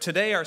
Today, our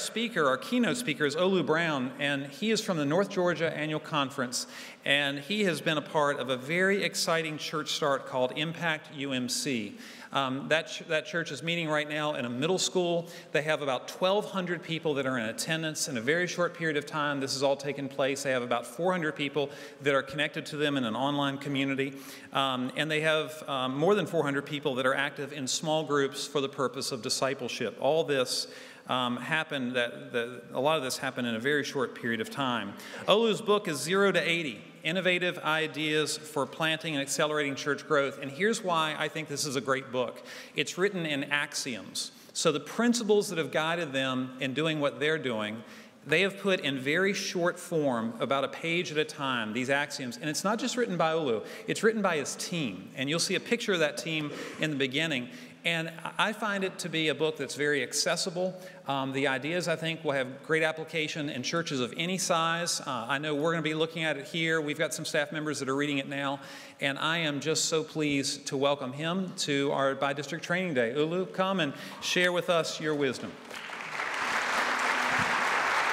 keynote speaker is Olu Brown, and he is from the North Georgia Annual Conference, and he has been a part of a very exciting church start called Impact UMC. That church is meeting right now in a middle school. They have about 1,200 people that are in attendance in a very short period of time. This has all taken place. They have about 400 people that are connected to them in an online community. And they have more than 400 people that are active in small groups for the purpose of discipleship. All this happened, a lot of this happened in a very short period of time. Olu's book is 0 to 80. Innovative Ideas for Planting and Accelerating Church Growth. And here's why I think this is a great book. It's written in axioms. So the principles that have guided them in doing what they're doing, they have put in very short form, about a page at a time, these axioms. And it's not just written by Olu, it's written by his team. And you'll see a picture of that team in the beginning. And I find it to be a book that's very accessible. The ideas, I think, will have great application in churches of any size. I know we're going to be looking at it here. We've got some staff members that are reading it now. And I am just so pleased to welcome him to our Bi-District Training Day. Olu, come and share with us your wisdom.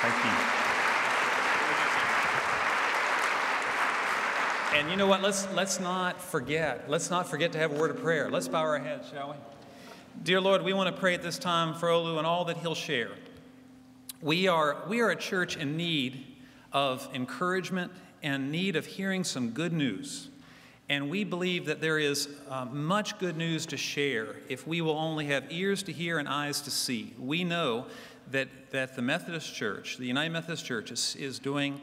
Thank you. And you know what? Let's not forget to have a word of prayer. Let's bow our heads, shall we? Dear Lord, we want to pray at this time for Olu and all that he'll share. We are a church in need of encouragement and need of hearing some good news. And we believe that there is much good news to share if we will only have ears to hear and eyes to see. We know that the Methodist Church, the United Methodist Church, is doing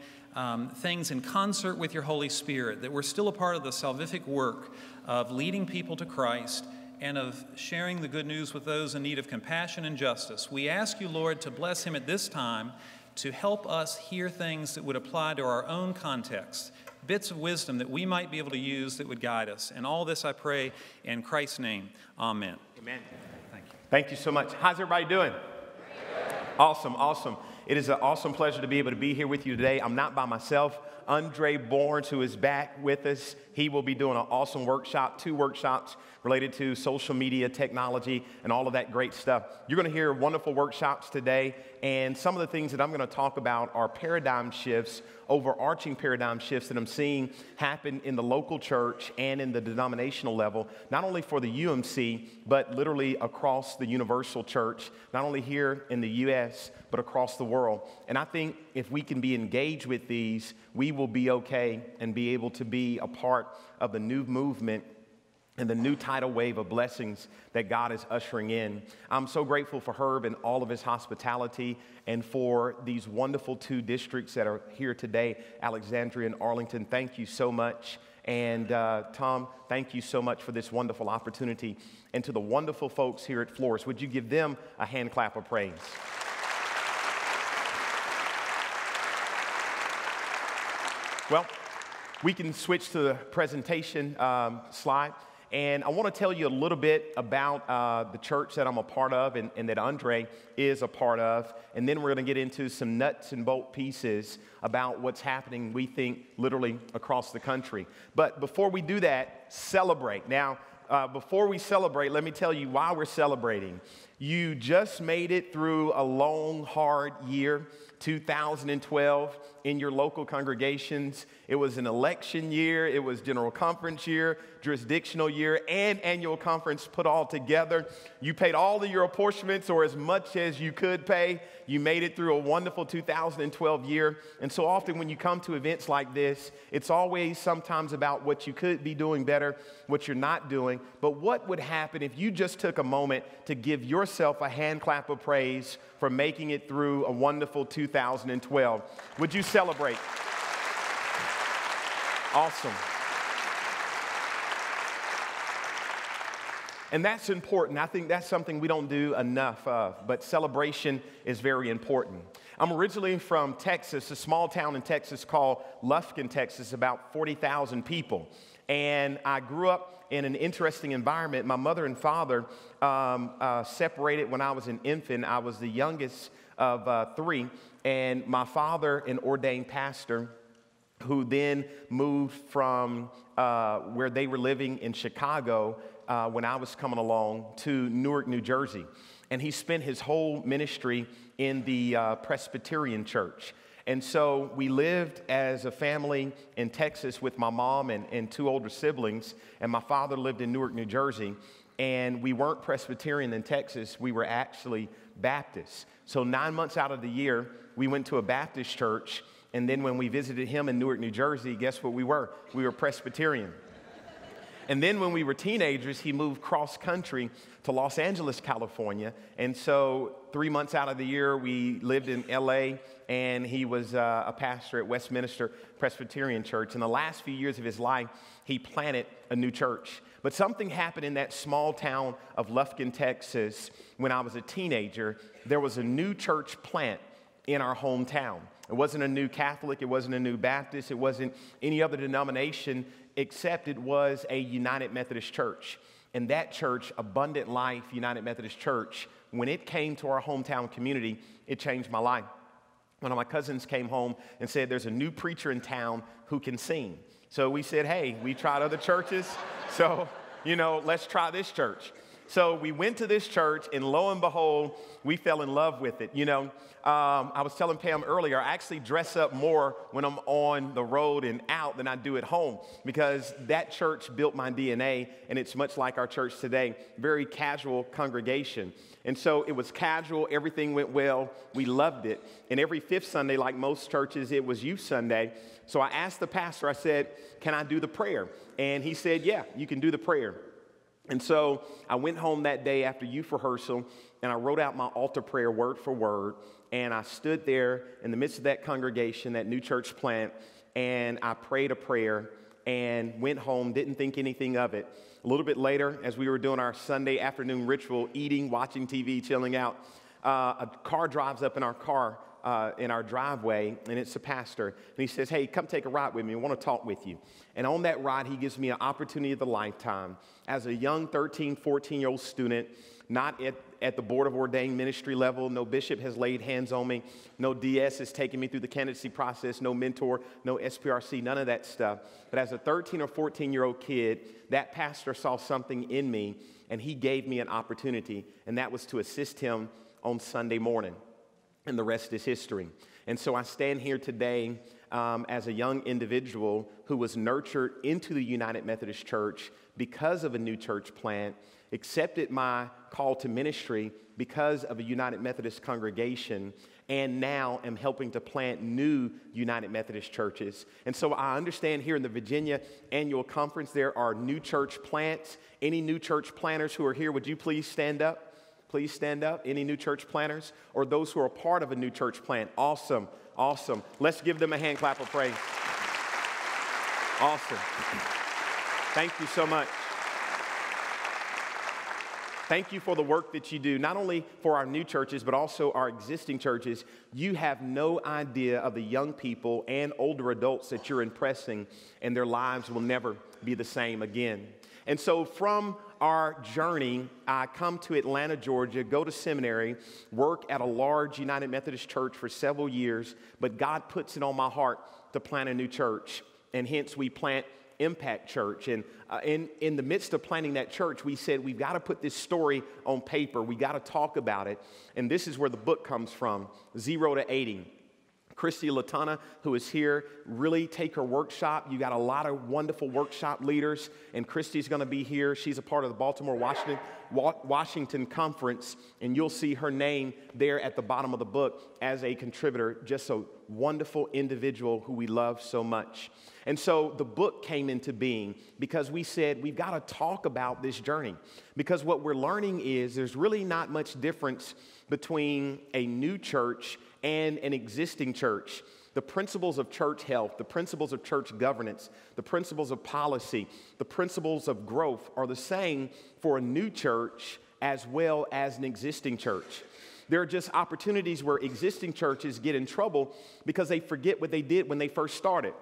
things in concert with your Holy Spirit, that we're still a part of the salvific work of leading people to Christ and of sharing the good news with those in need of compassion and justice. We ask you, Lord, to bless him at this time to help us hear things that would apply to our own context, bits of wisdom that we might be able to use that would guide us. And all this I pray in Christ's name. Amen. Amen. Thank you. Thank you so much. How's everybody doing? Awesome, awesome. It is an awesome pleasure to be able to be here with you today. I'm not by myself. Andre Borns, who is back with us, he will be doing an awesome workshop, 2 workshops related to social media, technology, and all of that great stuff. You're going to hear wonderful workshops today, and some of the things that I'm going to talk about are paradigm shifts, overarching paradigm shifts that I'm seeing happen in the local church and in the denominational level, not only for the UMC, but literally across the universal church, not only here in the U.S., but across the world. And I think if we can be engaged with these, we will be okay and be able to be a part of the new movement and the new tidal wave of blessings that God is ushering in. I'm so grateful for Herb and all of his hospitality and for these wonderful 2 districts that are here today, Alexandria and Arlington. Thank you so much. And Tom, thank you so much for this wonderful opportunity. And to the wonderful folks here at Flores, would you give them a hand clap of praise? Well, we can switch to the presentation slide. And I want to tell you a little bit about the church that I'm a part of and that Andre is a part of. And then we're going to get into some nuts and bolt pieces about what's happening, we think, literally across the country. But before we do that, celebrate. Now, before we celebrate, let me tell you why we're celebrating. You just made it through a long, hard year, 2012, in your local congregations. It was an election year, it was general conference year, jurisdictional year, and annual conference put all together. You paid all of your apportionments, or as much as you could pay. You made it through a wonderful 2012 year. And so often when you come to events like this, it's always sometimes about what you could be doing better, what you're not doing. But what would happen if you just took a moment to give yourself a hand clap of praise for making it through a wonderful 2012? Would you celebrate? Awesome. And that's important. I think that's something we don't do enough of, but celebration is very important. I'm originally from Texas, a small town in Texas called Lufkin, Texas, about 40,000 people. And I grew up in an interesting environment. My mother and father separated when I was an infant. I was the youngest of 3, and my father, an ordained pastor, who then moved from where they were living in Chicago when I was coming along to Newark, New Jersey. And he spent his whole ministry in the Presbyterian church. And so we lived as a family in Texas with my mom and two older siblings, and my father lived in Newark, New Jersey. And we weren't Presbyterian in Texas, we were actually Baptist. So 9 months out of the year, we went to a Baptist church, and then when we visited him in Newark, New Jersey, guess what we were? We were Presbyterian. And then when we were teenagers, he moved cross country to Los Angeles, California. And so 3 months out of the year, we lived in LA, and he was a pastor at Westminster Presbyterian Church. In the last few years of his life, he planted a new church. But something happened in that small town of Lufkin, Texas, when I was a teenager. There was a new church plant in our hometown. It wasn't a new Catholic, it wasn't a new Baptist, it wasn't any other denomination, except it was a United Methodist Church. And that church, Abundant Life United Methodist Church, when it came to our hometown community, it changed my life. One of my cousins came home and said, there's a new preacher in town who can sing. So we said, hey, we tried other churches, so, let's try this church. So we went to this church, and lo and behold, we fell in love with it. I was telling Pam earlier, I actually dress up more when I'm on the road and out than I do at home, because that church built my DNA, and it's much like our church today, very casual congregation. And so it was casual, everything went well, we loved it. And every fifth Sunday, like most churches, it was Youth Sunday. So I asked the pastor, I said, can I do the prayer? And he said, yeah, you can do the prayer. And so I went home that day after youth rehearsal, and I wrote out my altar prayer word for word, and I stood there in the midst of that congregation, that new church plant, and I prayed a prayer and went home, didn't think anything of it. A little bit later, as we were doing our Sunday afternoon ritual, eating, watching TV, chilling out, a car drives up in our driveway, and it's the pastor. And he says, hey, come take a ride with me. I want to talk with you. And on that ride, he gives me an opportunity of a lifetime. As a young 13, 14-year-old student, not at the Board of Ordained Ministry level, no bishop has laid hands on me, no DS has taken me through the candidacy process, no mentor, no SPRC, none of that stuff. But as a 13 or 14-year-old kid, that pastor saw something in me, and he gave me an opportunity, and that was to assist him on Sunday morning. And the rest is history. And so I stand here today as a young individual who was nurtured into the United Methodist Church because of a new church plant, accepted my call to ministry because of a United Methodist congregation, and now am helping to plant new United Methodist churches. And so I understand here in the Virginia Annual Conference there are new church plants. Any new church planters who are here, would you please stand up? Please stand up. Any new church planters or those who are part of a new church plant? Awesome. Awesome. Let's give them a hand clap of praise. Awesome. Thank you so much. Thank you for the work that you do, not only for our new churches, but also our existing churches. You have no idea of the young people and older adults that you're impressing, and their lives will never be the same again. And so from our journey, I come to Atlanta, Georgia, go to seminary, work at a large United Methodist church for several years, but God puts it on my heart to plant a new church, and hence we plant Impact Church. And in the midst of planning that church, we said, we've got to put this story on paper. We got to talk about it. And this is where the book comes from, 0 to 80. Christy Latana, who is here, really take her workshop. You got a lot of wonderful workshop leaders, and Christy's going to be here. She's a part of the Baltimore Washington Conference, and you'll see her name there at the bottom of the book as a contributor. Just a wonderful individual who we love so much. And so the book came into being because we said we've got to talk about this journey, because what we're learning is there's really not much difference between a new church and an existing church. The principles of church health, the principles of church governance, the principles of policy, the principles of growth are the same for a new church as well as an existing church. There are just opportunities where existing churches get in trouble because they forget what they did when they first started.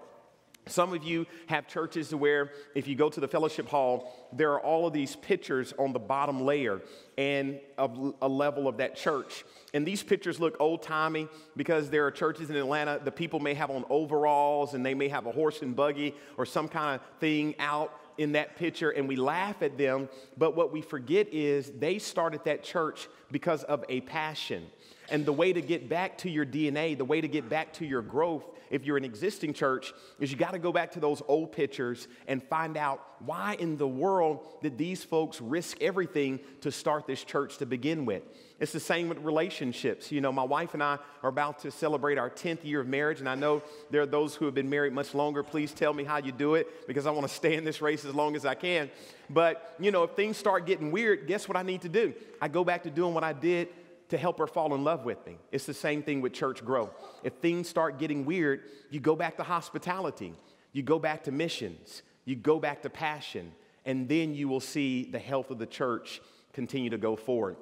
Some of you have churches where if you go to the fellowship hall, there are all of these pictures on the bottom layer and of a level of that church. And these pictures look old-timey because there are churches in Atlanta, the people may have on overalls and they may have a horse and buggy or some kind of thing out in that picture and we laugh at them, but what we forget is they started that church because of a passion. And the way to get back to your DNA, the way to get back to your growth, if you're an existing church, is you got to go back to those old pictures and find out why in the world did these folks risk everything to start this church to begin with. It's the same with relationships. You know, my wife and I are about to celebrate our 10th year of marriage, and I know there are those who have been married much longer. Please tell me how you do it, because I want to stay in this race as long as I can. But, you know, if things start getting weird, guess what I need to do? I go back to doing what I did to help her fall in love with me. It's the same thing with church growth. If things start getting weird, you go back to hospitality, you go back to missions, you go back to passion, and then you will see the health of the church continue to go forward.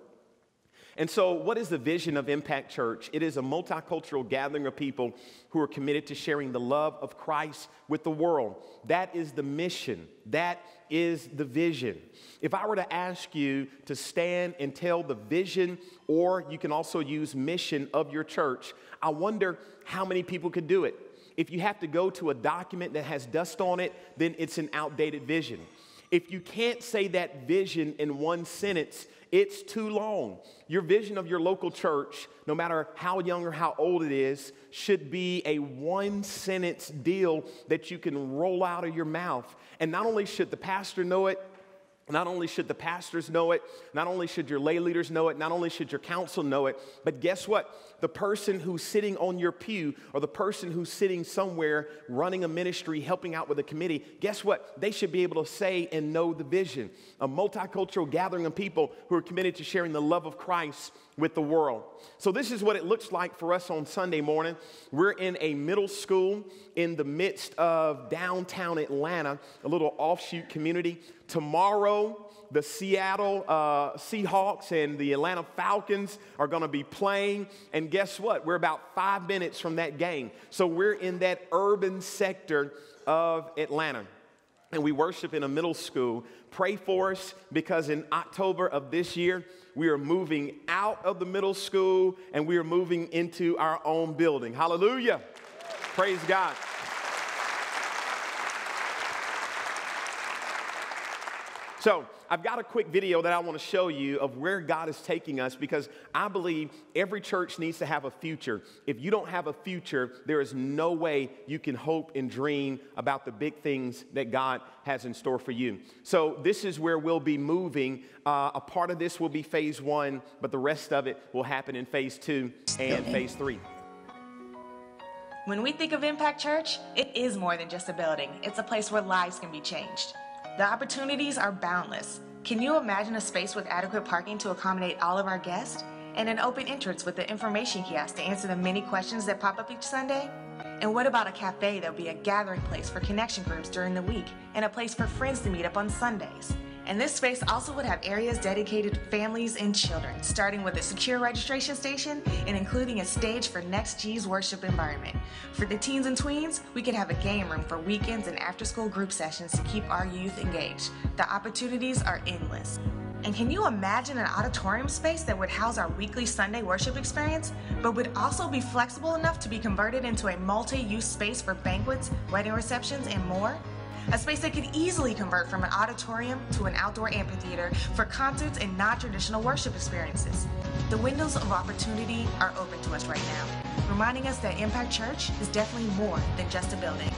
And so what is the vision of Impact Church? It is a multicultural gathering of people who are committed to sharing the love of Christ with the world. That is the mission. That is the vision. If I were to ask you to stand and tell the vision, or you can also use mission of your church, I wonder how many people could do it. If you have to go to a document that has dust on it, then it's an outdated vision. If you can't say that vision in one sentence, it's too long. Your vision of your local church, no matter how young or how old it is, should be a one-sentence deal that you can roll out of your mouth. And not only should the pastor know it, not only should the pastors know it, not only should your lay leaders know it, not only should your council know it, but guess what? The person who's sitting on your pew or the person who's sitting somewhere running a ministry, helping out with a committee, guess what? They should be able to say and know the vision. A multicultural gathering of people who are committed to sharing the love of Christ with the world. So this is what it looks like for us on Sunday morning. We're in a middle school in the midst of downtown Atlanta, a little offshoot community. Tomorrow, the Seattle Seahawks and the Atlanta Falcons are going to be playing. And guess what? We're about 5 minutes from that game. So we're in that urban sector of Atlanta. And we worship in a middle school. Pray for us, because in October of this year, we are moving out of the middle school and we are moving into our own building. Hallelujah. Praise God. So I've got a quick video that I want to show you of where God is taking us, because I believe every church needs to have a future. If you don't have a future, there is no way you can hope and dream about the big things that God has in store for you. So this is where we'll be moving. A part of this will be phase 1, but the rest of it will happen in phase 2 and phase 3. When we think of Impact Church, it is more than just a building. It's a place where lives can be changed. The opportunities are boundless. Can you imagine a space with adequate parking to accommodate all of our guests? And an open entrance with the information kiosk to answer the many questions that pop up each Sunday? And what about a cafe that will be a gathering place for connection groups during the week and a place for friends to meet up on Sundays? And this space also would have areas dedicated to families and children, starting with a secure registration station and including a stage for Next G's worship environment. For the teens and tweens, we could have a game room for weekends and after-school group sessions to keep our youth engaged. The opportunities are endless. And can you imagine an auditorium space that would house our weekly Sunday worship experience, but would also be flexible enough to be converted into a multi-use space for banquets, wedding receptions, and more? A space that could easily convert from an auditorium to an outdoor amphitheater for concerts and non-traditional worship experiences. The windows of opportunity are open to us right now, reminding us that Impact Church is definitely more than just a building.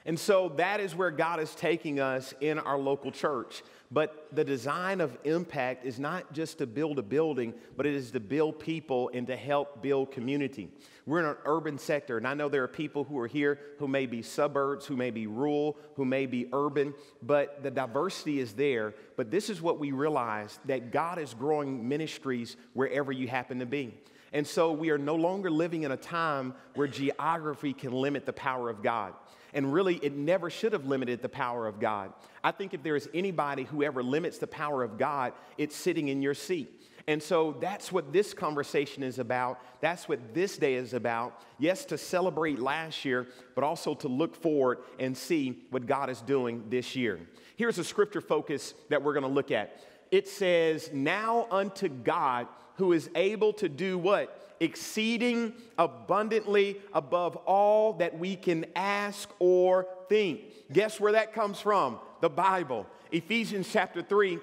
And so that is where God is taking us in our local church. But the design of Impact is not just to build a building, but it is to build people and to help build community. We're in an urban sector, and I know there are people who are here who may be suburbs, who may be rural, who may be urban, but the diversity is there. But this is what we realize, that God is growing ministries wherever you happen to be. And so we are no longer living in a time where geography can limit the power of God. And really, it never should have limited the power of God. I think if there is anybody who ever limits the power of God, it's sitting in your seat. And so that's what this conversation is about. That's what this day is about. Yes, to celebrate last year, but also to look forward and see what God is doing this year. Here's a scripture focus that we're going to look at. It says, "Now unto God who is able to do what? Exceeding abundantly above all that we can ask or think. Guess where that comes from? The Bible. Ephesians chapter 3,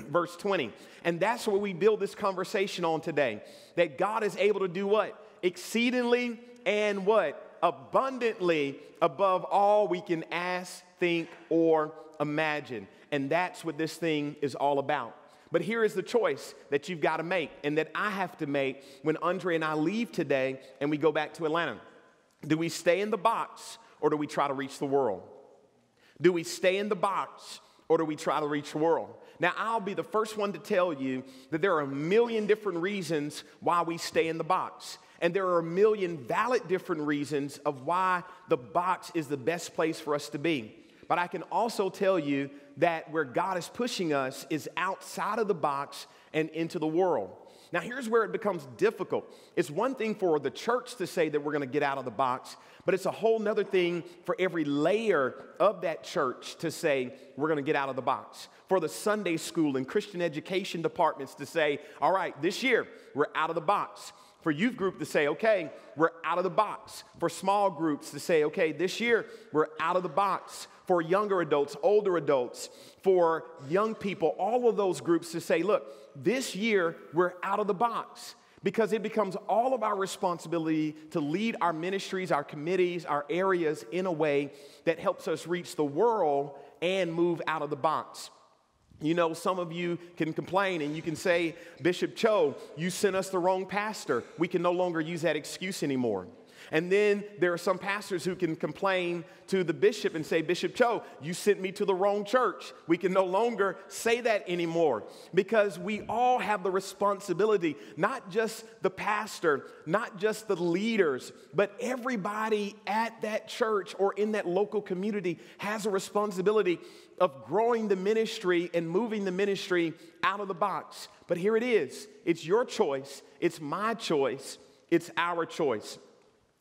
verse 20. And that's what we build this conversation on today. That God is able to do what? Exceedingly and what? Abundantly above all we can ask, think, or imagine. And that's what this thing is all about. But here is the choice that you've got to make and that I have to make when Andre and I leave today and we go back to Atlanta. Do we stay in the box or do we try to reach the world? Do we stay in the box or do we try to reach the world? Now, I'll be the first one to tell you that there are a million different reasons why we stay in the box. And there are a million valid different reasons of why the box is the best place for us to be. But I can also tell you that where God is pushing us is outside of the box and into the world. Now, here's where it becomes difficult. It's one thing for the church to say that we're going to get out of the box, but it's a whole nother thing for every layer of that church to say we're going to get out of the box. For the Sunday school and Christian education departments to say, all right, this year we're out of the box. For youth group to say, okay, we're out of the box. For small groups to say, okay, this year we're out of the box. For younger adults, older adults, for young people, all of those groups to say, look, this year we're out of the box. Because it becomes all of our responsibility to lead our ministries, our committees, our areas in a way that helps us reach the world and move out of the box. You know, some of you can complain and you can say, Bishop Cho, you sent us the wrong pastor. We can no longer use that excuse anymore. And then there are some pastors who can complain to the bishop and say, Bishop Cho, you sent me to the wrong church. We can no longer say that anymore because we all have the responsibility, not just the pastor, not just the leaders, but everybody at that church or in that local community has a responsibility of growing the ministry and moving the ministry out of the box. But here it is. It's your choice. It's my choice. It's our choice.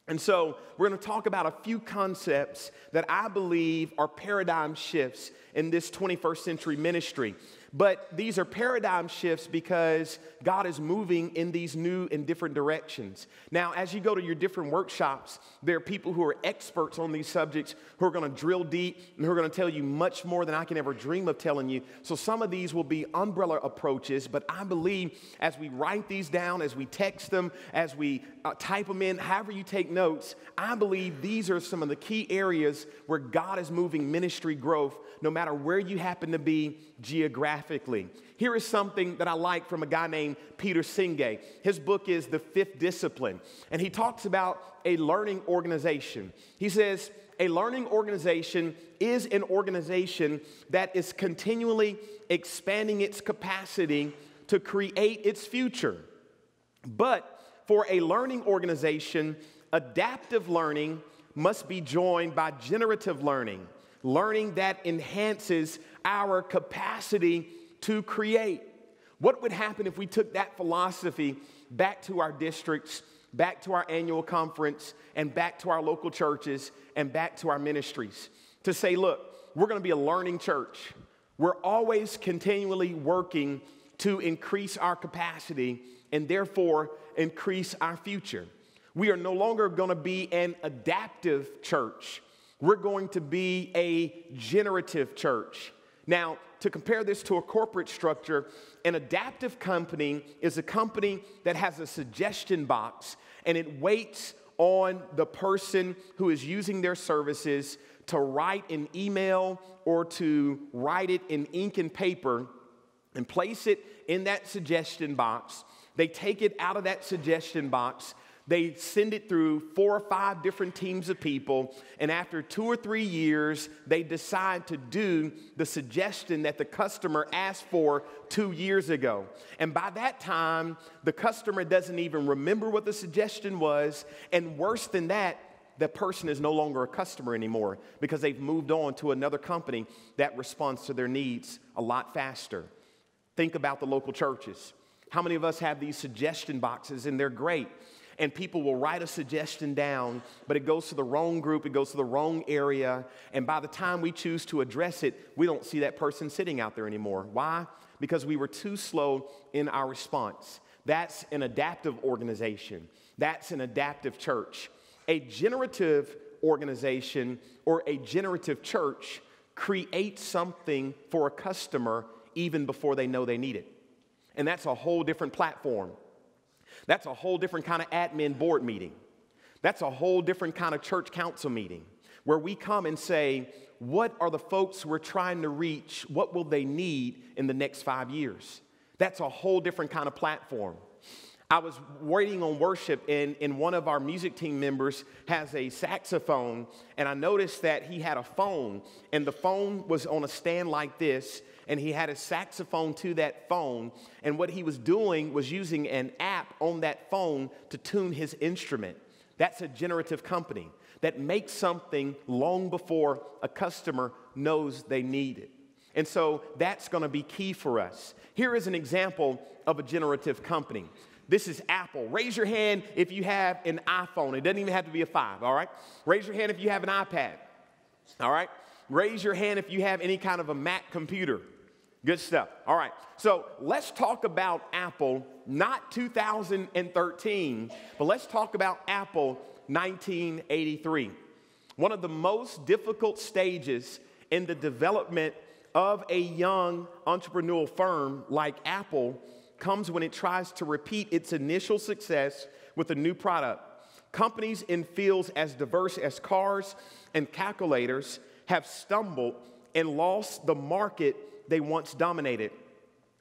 And so we're going to talk about a few concepts that I believe are paradigm shifts in this 21st century ministry. But these are paradigm shifts because God is moving in these new and different directions. Now, as you go to your different workshops, there are people who are experts on these subjects who are going to drill deep and who are going to tell you much more than I can ever dream of telling you. So some of these will be umbrella approaches, but I believe as we write these down, as we text them, as we type them in, however you take notes, I believe these are some of the key areas where God is moving ministry growth, no matter where you happen to be geographically. Here is something that I like from a guy named Peter Senge. His book is The Fifth Discipline, and he talks about a learning organization. He says, a learning organization is an organization that is continually expanding its capacity to create its future. But for a learning organization, adaptive learning must be joined by generative learning, learning that enhances our capacity to create. What would happen if we took that philosophy back to our districts, back to our annual conference, and back to our local churches, and back to our ministries? To say, look, we're going to be a learning church. We're always continually working to increase our capacity and therefore increase our future. We are no longer going to be an adaptive church. We're going to be a generative church. Now, to compare this to a corporate structure, an adaptive company is a company that has a suggestion box and it waits on the person who is using their services to write an email or to write it in ink and paper and place it in that suggestion box. They take it out of that suggestion box. They send it through 4 or 5 different teams of people, and after 2 or 3 years, they decide to do the suggestion that the customer asked for 2 years ago. And by that time, the customer doesn't even remember what the suggestion was, and worse than that, the person is no longer a customer anymore because they've moved on to another company that responds to their needs a lot faster. Think about the local churches. How many of us have these suggestion boxes, and they're great? And people will write a suggestion down, but it goes to the wrong group, it goes to the wrong area, and by the time we choose to address it, we don't see that person sitting out there anymore. Why? Because we were too slow in our response. That's an adaptive organization. That's an adaptive church. A generative organization or a generative church creates something for a customer even before they know they need it. And that's a whole different platform. That's a whole different kind of admin board meeting. That's a whole different kind of church council meeting where we come and say, what are the folks we're trying to reach? What will they need in the next 5 years? That's a whole different kind of platform. I was waiting on worship, and one of our music team members has a saxophone, and I noticed that he had a phone, and the phone was on a stand like this, and he had a saxophone to that phone, and what he was doing was using an app on that phone to tune his instrument. That's a generative company that makes something long before a customer knows they need it. And so that's going to be key for us. Here is an example of a generative company. This is Apple. Raise your hand if you have an iPhone. It doesn't even have to be a 5, all right? Raise your hand if you have an iPad, all right? Raise your hand if you have any kind of a Mac computer. Good stuff. All right. So let's talk about Apple, not 2013, but let's talk about Apple 1983. One of the most difficult stages in the development of a young entrepreneurial firm like Apple comes when it tries to repeat its initial success with a new product. Companies in fields as diverse as cars and calculators have stumbled and lost the market they once dominated.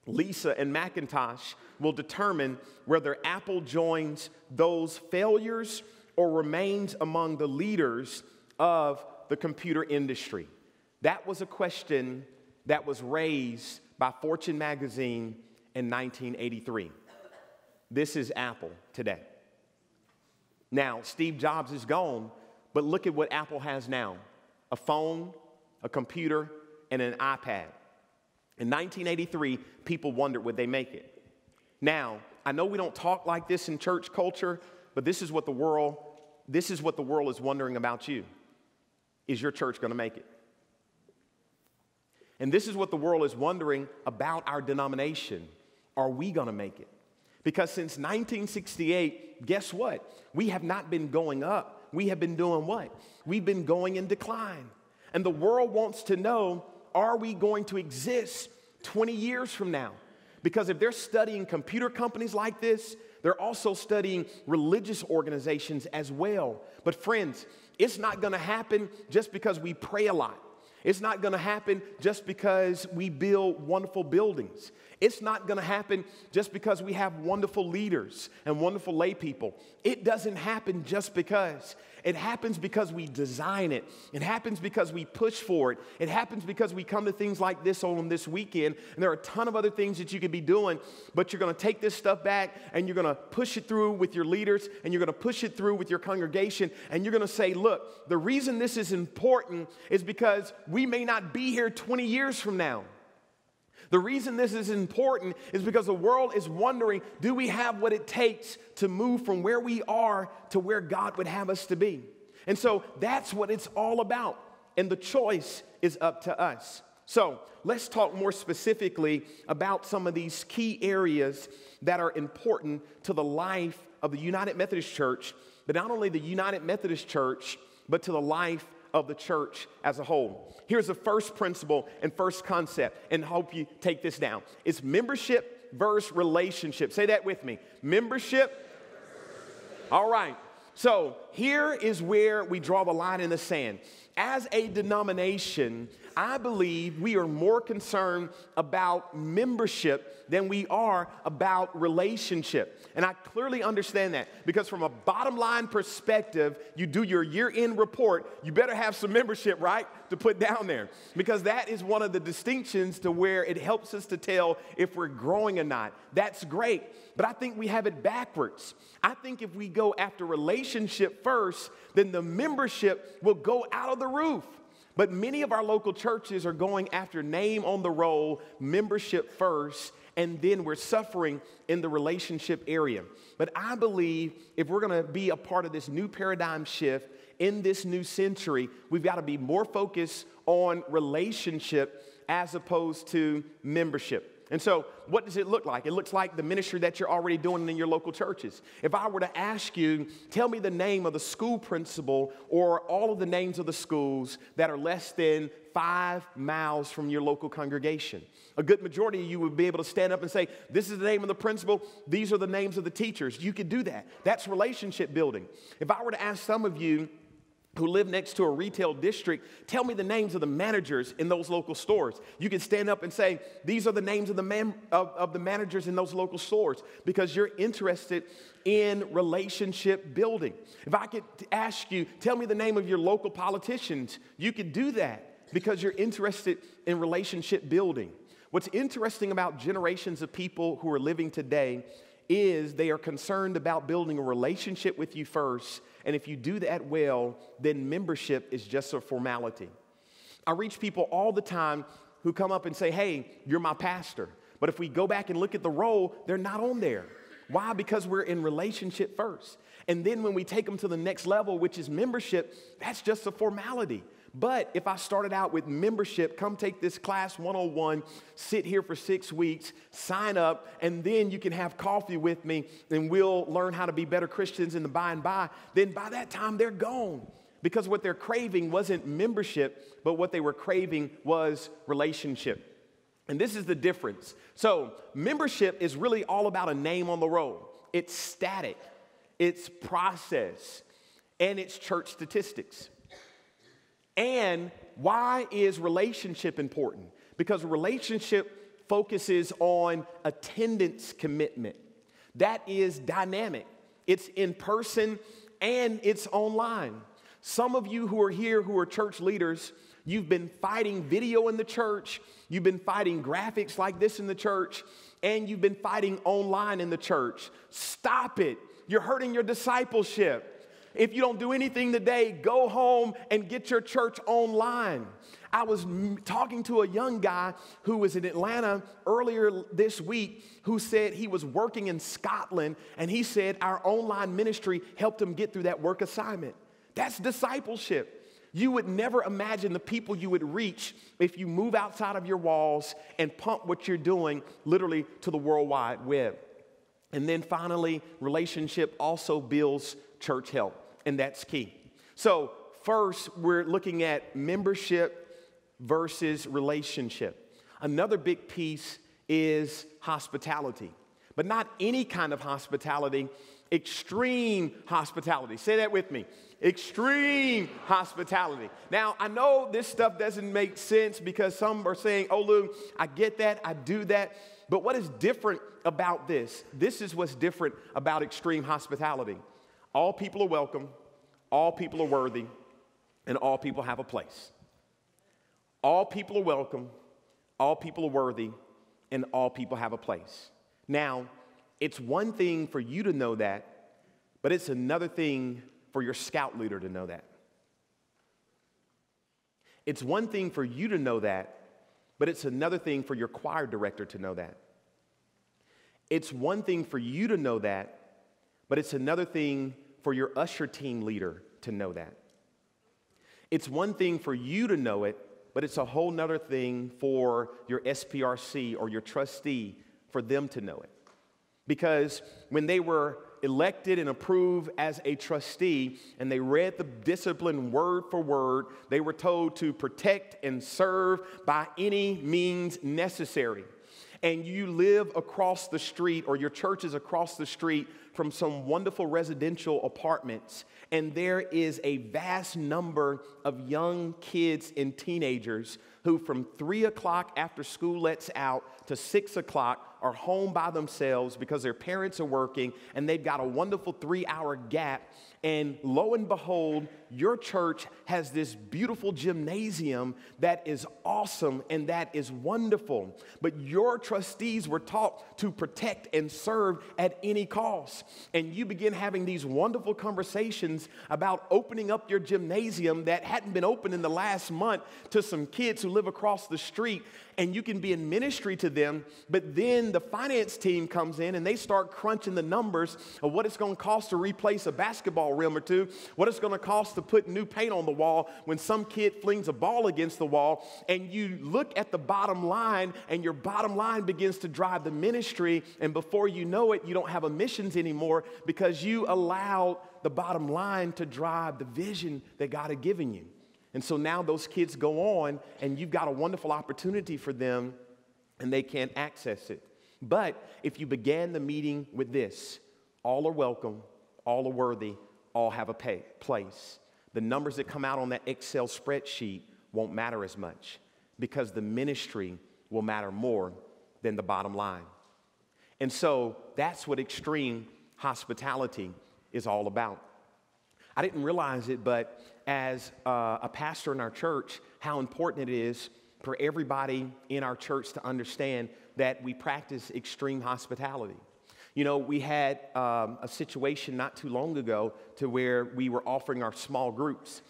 Lisa and Macintosh will determine whether Apple joins those failures or remains among the leaders of the computer industry. That was a question that was raised by Fortune magazine in 1983. This is Apple today. Now, Steve Jobs is gone, but look at what Apple has now: a phone, a computer, and an iPad. In 1983, people wondered, would they make it? Now, I know we don't talk like this in church culture, but this is what the world is wondering about you. Is your church going to make it? And this is what the world is wondering about our denomination. Are we going to make it? Because since 1968, guess what? We have not been going up. We have been doing what? We've been going in decline. And the world wants to know, are we going to exist 20 years from now? Because if they're studying computer companies like this, they're also studying religious organizations as well. But friends, it's not going to happen just because we pray a lot. It's not going to happen just because we build wonderful buildings. It's not going to happen just because we have wonderful leaders and wonderful lay people. It doesn't happen just because. It happens because we design it. It happens because we push for it. It happens because we come to things like this on this weekend. And there are a ton of other things that you could be doing, but you're going to take this stuff back and you're going to push it through with your leaders and you're going to push it through with your congregation. And you're going to say, look, the reason this is important is because we may not be here 20 years from now. The reason this is important is because the world is wondering, do we have what it takes to move from where we are to where God would have us to be? And so that's what it's all about. And the choice is up to us. So let's talk more specifically about some of these key areas that are important to the life of the United Methodist Church, but not only the United Methodist Church, but to the life of the church as a whole. Here's the first principle and first concept, and I hope you take this down. It's membership versus relationship. Say that with me. Membership. All right. So here is where we draw the line in the sand. As a denomination, I believe we are more concerned about membership than we are about relationship. And I clearly understand that because from a bottom line perspective, you do your year-end report, you better have some membership, right, to put down there. Because that is one of the distinctions to where it helps us to tell if we're growing or not. That's great. But I think we have it backwards. I think if we go after relationship first, then the membership will go out of the roof. But many of our local churches are going after name on the roll, membership first, and then we're suffering in the relationship area. But I believe if we're going to be a part of this new paradigm shift in this new century, we've got to be more focused on relationship as opposed to membership. And so what does it look like? It looks like the ministry that you're already doing in your local churches. If I were to ask you, tell me the name of the school principal or all of the names of the schools that are less than 5 miles from your local congregation. A good majority of you would be able to stand up and say, this is the name of the principal, these are the names of the teachers. You could do that. That's relationship building. If I were to ask some of you who live next to a retail district, tell me the names of the managers in those local stores. You can stand up and say, these are the names of the managers in those local stores, because you're interested in relationship building. If I could ask you, tell me the name of your local politicians, you could do that because you're interested in relationship building. What's interesting about generations of people who are living today is they are concerned about building a relationship with you first. And if you do that well, then membership is just a formality. I reach people all the time who come up and say, hey, you're my pastor. But if we go back and look at the role, they're not on there. Why? Because we're in relationship first. And then when we take them to the next level, which is membership, that's just a formality. But if I started out with membership, come take this class 101, sit here for 6 weeks, sign up, and then you can have coffee with me and we'll learn how to be better Christians in the by and by, then by that time they're gone. Because what they're craving wasn't membership, but what they were craving was relationship. And this is the difference. So membership is really all about a name on the roll. It's static, it's process, and it's church statistics. And why is relationship important? Because relationship focuses on attendance commitment. That is dynamic. It's in person and it's online. Some of you who are here who are church leaders, you've been fighting video in the church, you've been fighting graphics like this in the church, and you've been fighting online in the church. Stop it. You're hurting your discipleship. If you don't do anything today, go home and get your church online. I was talking to a young guy who was in Atlanta earlier this week who said he was working in Scotland, and he said our online ministry helped him get through that work assignment. That's discipleship. You would never imagine the people you would reach if you move outside of your walls and pump what you're doing literally to the World Wide Web. And then finally, relationship also builds church health. And that's key. So first, we're looking at membership versus relationship. Another big piece is hospitality, but not any kind of hospitality, extreme hospitality. Say that with me. Extreme hospitality. Now, I know this stuff doesn't make sense because some are saying, oh, Lou, I get that, I do that. But what is different about this? This is what's different about extreme hospitality. All people are welcome, all people are worthy, and all people have a place. All people are welcome, all people are worthy, and all people have a place. Now, it's one thing for you to know that, but it's another thing for your scout leader to know that. It's one thing for you to know that, but it's another thing for your choir director to know that. It's one thing for you to know that, but it's another thing for your usher team leader to know that. It's one thing for you to know it, but it's a whole nother thing for your SPRC or your trustee for them to know it. Because when they were elected and approved as a trustee and they read the discipline word for word, they were told to protect and serve by any means necessary. And you live across the street, or your church is across the street from some wonderful residential apartments, and there is a vast number of young kids and teenagers who from 3 o'clock after school lets out to 6 o'clock are home by themselves because their parents are working, and they've got a wonderful 3-hour gap. And lo and behold, your church has this beautiful gymnasium that is awesome and that is wonderful. But your trustees were taught to protect and serve at any cost. And you begin having these wonderful conversations about opening up your gymnasium that hadn't been open in the last month to some kids who live across the street and you can be in ministry to them, but then the finance team comes in and they start crunching the numbers of what it's going to cost to replace a basketball rim or two, what it's going to cost to put new paint on the wall when some kid flings a ball against the wall, and you look at the bottom line and your bottom line begins to drive the ministry, and before you know it, you don't have a missions anymore because you allowed the bottom line to drive the vision that God had given you. And so now those kids go on and you've got a wonderful opportunity for them and they can't access it. But if you began the meeting with this, all are welcome, all are worthy, all have a place, the numbers that come out on that Excel spreadsheet won't matter as much because the ministry will matter more than the bottom line. And so that's what extreme hospitality is all about. I didn't realize it, but as a pastor in our church, how important it is for everybody in our church to understand that we practice extreme hospitality. You know, we had a situation not too long ago to where we were offering our small groups.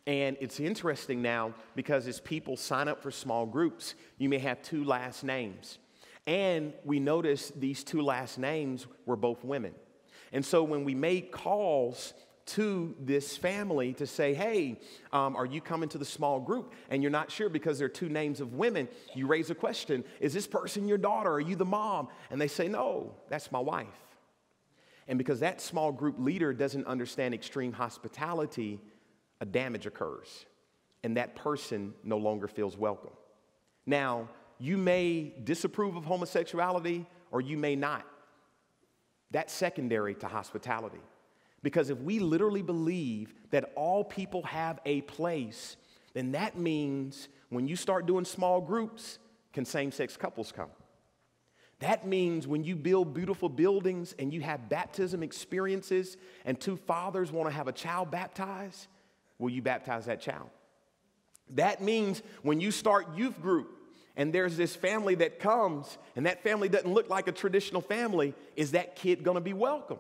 And it's interesting now because as people sign up for small groups, you may have two last names. And we noticed these two last names were both women. And so when we made calls to this family to say, hey, are you coming to the small group? And you're not sure because there are two names of women. You raise a question, is this person your daughter? Are you the mom? And they say, no, that's my wife. And because that small group leader doesn't understand extreme hospitality, a damage occurs. And that person no longer feels welcome. Now, you may disapprove of homosexuality or you may not. That's secondary to hospitality. Because if we literally believe that all people have a place, then that means when you start doing small groups, can same-sex couples come? That means when you build beautiful buildings and you have baptism experiences and two fathers want to have a child baptized, will you baptize that child? That means when you start youth group and there's this family that comes and that family doesn't look like a traditional family, is that kid going to be welcome?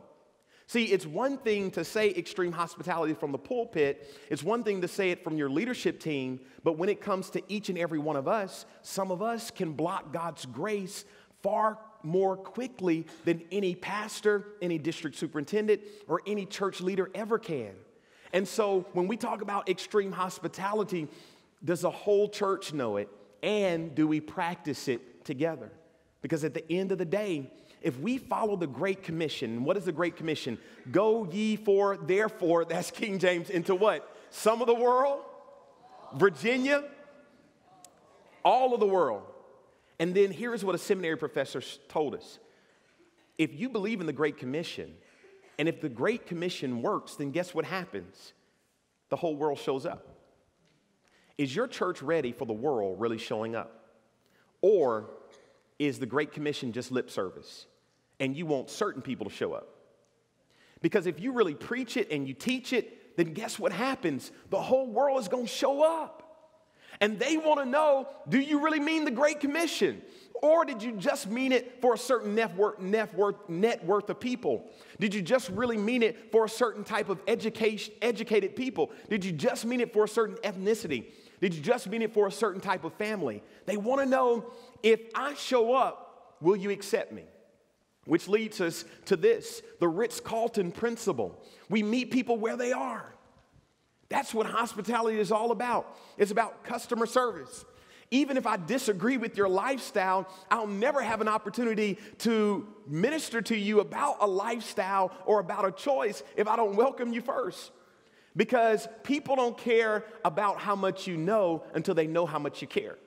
See, it's one thing to say extreme hospitality from the pulpit. It's one thing to say it from your leadership team. But when it comes to each and every one of us, some of us can block God's grace far more quickly than any pastor, any district superintendent, or any church leader ever can. And so when we talk about extreme hospitality, does the whole church know it? And do we practice it together? Because at the end of the day, if we follow the Great Commission, what is the Great Commission? Go ye for, therefore, that's King James, into what? Some of the world? Virginia? All of the world. And then here's what a seminary professor told us. If you believe in the Great Commission, and if the Great Commission works, then guess what happens? The whole world shows up. Is your church ready for the world really showing up? Or is the Great Commission just lip service and you want certain people to show up? Because if you really preach it and you teach it, then guess what happens? The whole world is going to show up. And they want to know, do you really mean the Great Commission? Or did you just mean it for a certain net worth of people? Did you just really mean it for a certain type of educated people? Did you just mean it for a certain ethnicity? Did you just mean it for a certain type of family? They want to know, if I show up, will you accept me? Which leads us to this, the Ritz-Carlton principle. We meet people where they are. That's what hospitality is all about. It's about customer service. Even if I disagree with your lifestyle, I'll never have an opportunity to minister to you about a lifestyle or about a choice if I don't welcome you first. Because people don't care about how much you know until they know how much you care.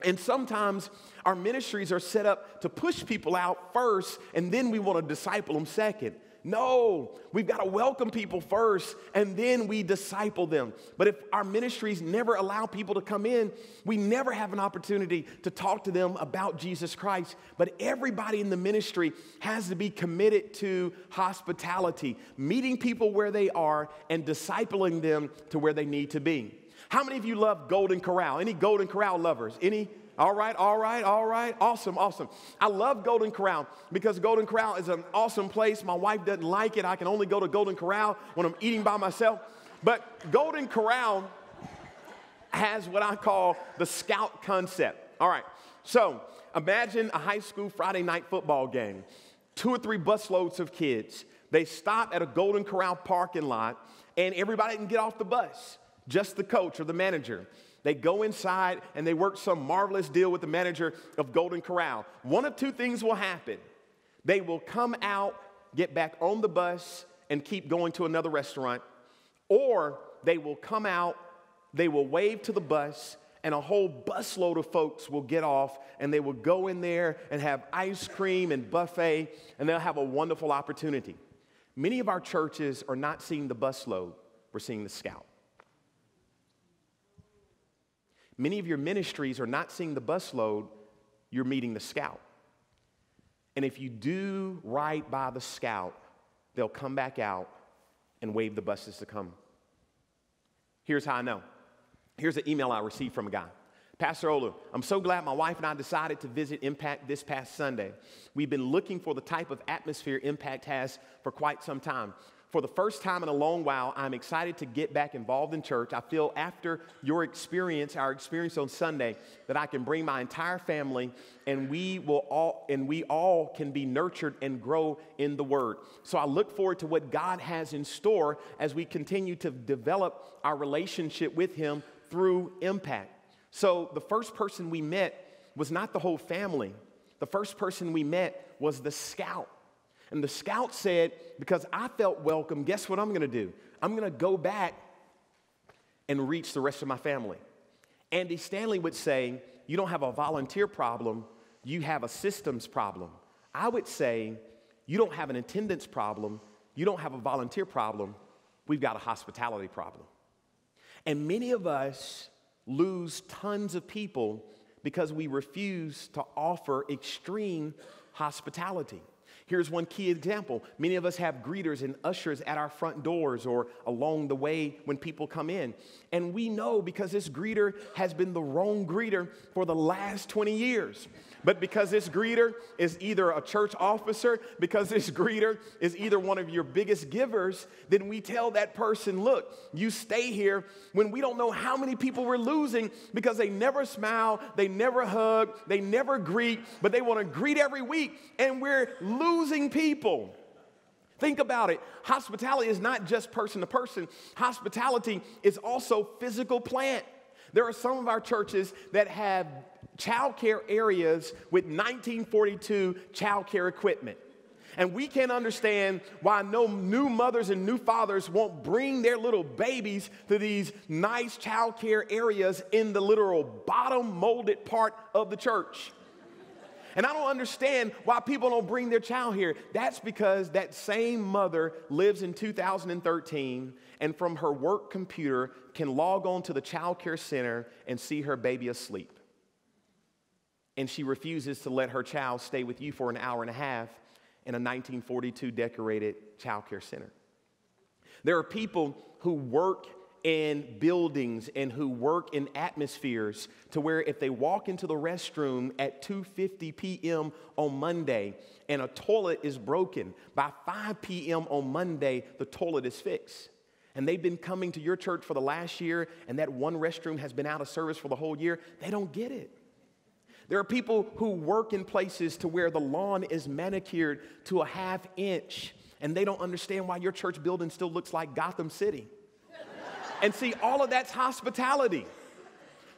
And sometimes our ministries are set up to push people out first, and then we want to disciple them second. No, we've got to welcome people first, and then we disciple them. But if our ministries never allow people to come in, we never have an opportunity to talk to them about Jesus Christ. But everybody in the ministry has to be committed to hospitality, meeting people where they are and discipling them to where they need to be. How many of you love Golden Corral? Any Golden Corral lovers? Any? All right. Awesome. I love Golden Corral because Golden Corral is an awesome place. My wife doesn't like it. I can only go to Golden Corral when I'm eating by myself. But Golden Corral has what I call the scout concept. All right, so imagine a high school Friday night football game. 2 or 3 busloads of kids. They stop at a Golden Corral parking lot, and everybody can get off the bus, just the coach or the manager. They go inside, and they work some marvelous deal with the manager of Golden Corral. One of 2 things will happen. They will come out, get back on the bus, and keep going to another restaurant. Or they will come out, they will wave to the bus, and a whole busload of folks will get off, and they will go in there and have ice cream and buffet, and they'll have a wonderful opportunity. Many of our churches are not seeing the busload, we're seeing the scout. Many of your ministries are not seeing the busload, you're meeting the scout. And if you do right by the scout, they'll come back out and wave the buses to come. Here's how I know. Here's an email I received from a guy. Pastor Olu, I'm so glad my wife and I decided to visit Impact this past Sunday. We've been looking for the type of atmosphere Impact has for quite some time. For the first time in a long while, I'm excited to get back involved in church. I feel after your experience, our experience on Sunday, that I can bring my entire family and we all can be nurtured and grow in the Word. So I look forward to what God has in store as we continue to develop our relationship with Him through Impact. So the first person we met was not the whole family. The first person we met was the scout. And the scout said, because I felt welcome, guess what I'm going to do? I'm going to go back and reach the rest of my family. Andy Stanley would say, you don't have a volunteer problem, you have a systems problem. I would say, you don't have an attendance problem, you don't have a volunteer problem, we've got a hospitality problem. And many of us lose tons of people because we refuse to offer extreme hospitality. Here's one key example. Many of us have greeters and ushers at our front doors or along the way when people come in. And we know because this greeter has been the wrong greeter for the last 20 years. But because this greeter is either a church officer, because this greeter is either one of your biggest givers, then we tell that person, look, you stay here, when we don't know how many people we're losing because they never smile, they never hug, they never greet, but they want to greet every week, and we're losing people. Think about it. Hospitality is not just person to person. Hospitality is also physical plant. There are some of our churches that have child care areas with 1942 child care equipment. And we can't understand why no new mothers and new fathers won't bring their little babies to these nice child care areas in the literal bottom molded part of the church. And I don't understand why people don't bring their child here. That's because that same mother lives in 2013 and from her work computer can log on to the child care center and see her baby asleep. And she refuses to let her child stay with you for an hour and a half in a 1942 decorated child care center. There are people who work in buildings and who work in atmospheres to where if they walk into the restroom at 2:50 p.m. on Monday and a toilet is broken, by 5 p.m. on Monday, the toilet is fixed. And they've been coming to your church for the last year and that one restroom has been out of service for the whole year. They don't get it. There are people who work in places to where the lawn is manicured to a ½ inch and they don't understand why your church building still looks like Gotham City. And see, all of that's hospitality.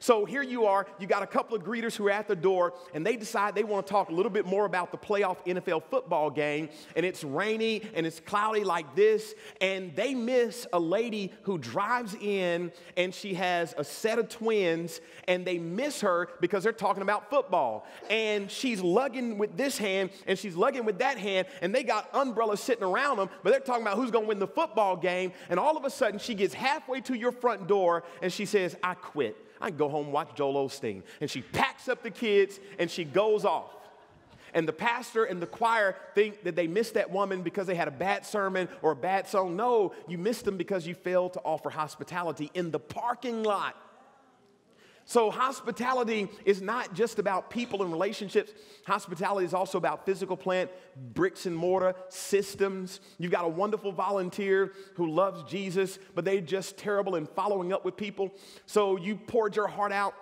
So here you are, you got a couple of greeters who are at the door, and they decide they want to talk a little bit more about the playoff NFL football game, and it's rainy and it's cloudy like this, and they miss a lady who drives in, and she has a set of twins, and they miss her because they're talking about football. And she's lugging with this hand, and she's lugging with that hand, and they got umbrellas sitting around them, but they're talking about who's going to win the football game, and all of a sudden she gets halfway to your front door, and she says, I quit. I can go home and watch Joel Osteen. And she packs up the kids and she goes off. And the pastor and the choir think that they missed that woman because they had a bad sermon or a bad song. No, you missed them because you failed to offer hospitality in the parking lot. So hospitality is not just about people and relationships. Hospitality is also about physical plant, bricks and mortar, systems. You've got a wonderful volunteer who loves Jesus, but they're just terrible in following up with people. So you poured your heart out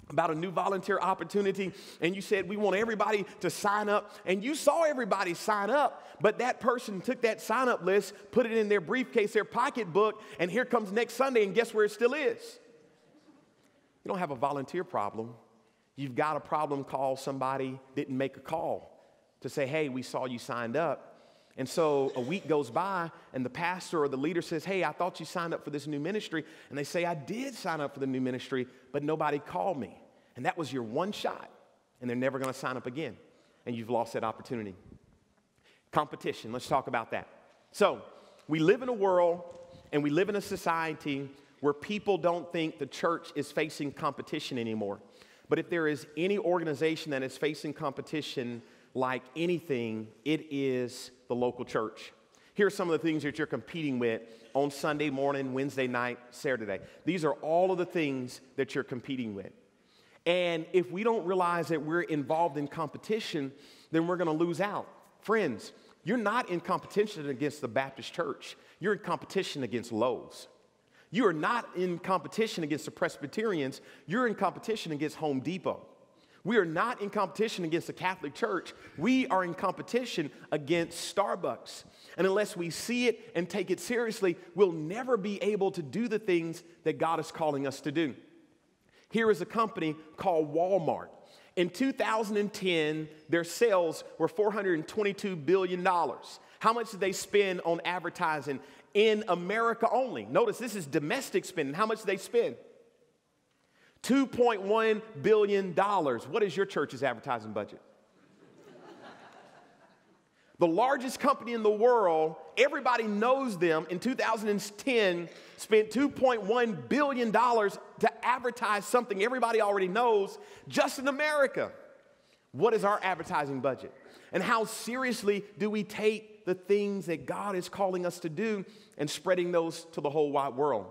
about a new volunteer opportunity, and you said, we want everybody to sign up, and you saw everybody sign up, but that person took that sign-up list, put it in their briefcase, their pocketbook, and here comes next Sunday, and guess where it still is? You don't have a volunteer problem. You've got a problem called somebody didn't make a call to say, hey, we saw you signed up. And so a week goes by, and the pastor or the leader says, hey, I thought you signed up for this new ministry. And they say, I did sign up for the new ministry, but nobody called me. And that was your one shot, and they're never going to sign up again. And you've lost that opportunity. Competition, let's talk about that. So we live in a world, and we live in a society where people don't think the church is facing competition anymore. But if there is any organization that is facing competition like anything, it is the local church. Here are some of the things that you're competing with on Sunday morning, Wednesday night, Saturday. These are all of the things that you're competing with. And if we don't realize that we're involved in competition, then we're going to lose out. Friends, you're not in competition against the Baptist church. You're in competition against Lowe's. You are not in competition against the Presbyterians. You're in competition against Home Depot. We are not in competition against the Catholic Church. We are in competition against Starbucks. And unless we see it and take it seriously, we'll never be able to do the things that God is calling us to do. Here is a company called Walmart. In 2010, their sales were $422 billion. How much did they spend on advertising in America only? Notice this is domestic spending. How much did they spend? $2.1 billion. What is your church's advertising budget? The largest company in the world, everybody knows them, in 2010 spent $2.1 billion to advertise something everybody already knows just in America. What is our advertising budget? And how seriously do we take the things that God is calling us to do and spreading those to the whole wide world?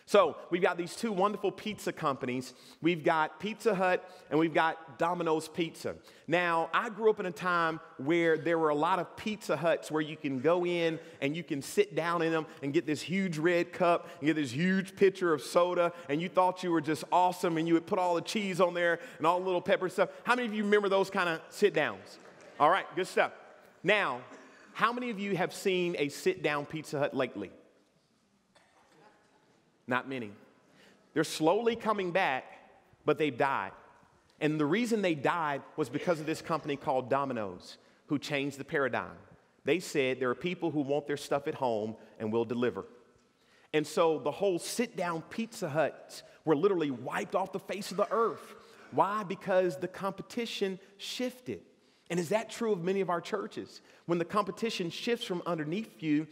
So we've got these two wonderful pizza companies. We've got Pizza Hut and we've got Domino's Pizza. Now, I grew up in a time where there were a lot of Pizza Huts where you can go in and you can sit down in them and get this huge red cup and get this huge pitcher of soda, and you thought you were just awesome, and you would put all the cheese on there and all the little pepper stuff. How many of you remember those kind of sit-downs? All right, good stuff. Now, how many of you have seen a sit-down Pizza Hut lately? Not many. They're slowly coming back, but they've died. And the reason they died was because of this company called Domino's, who changed the paradigm. They said there are people who want their stuff at home and will deliver. And so the whole sit-down Pizza Huts were literally wiped off the face of the earth. Why? Because the competition shifted. And is that true of many of our churches? When the competition shifts from underneath you,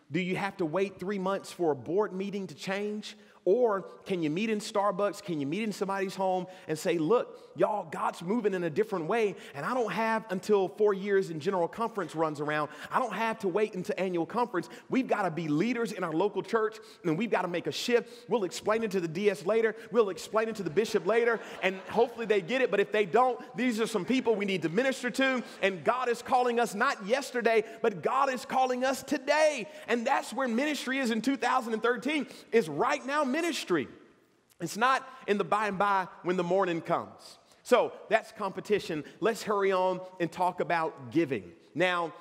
do you have to wait 3 months for a board meeting to change? Or can you meet in Starbucks? Can you meet in somebody's home and say, look, y'all, God's moving in a different way, and I don't have until 4 years in general conference runs around. I don't have to wait until annual conference. We've got to be leaders in our local church, and we've got to make a shift. We'll explain it to the DS later. We'll explain it to the bishop later, and hopefully they get it. But if they don't, these are some people we need to minister to, and God is calling us not yesterday, but God is calling us today. And that's where ministry is in 2013, is right now ministry. It's not in the by and by when the morning comes. So that's competition. Let's hurry on and talk about giving. Now,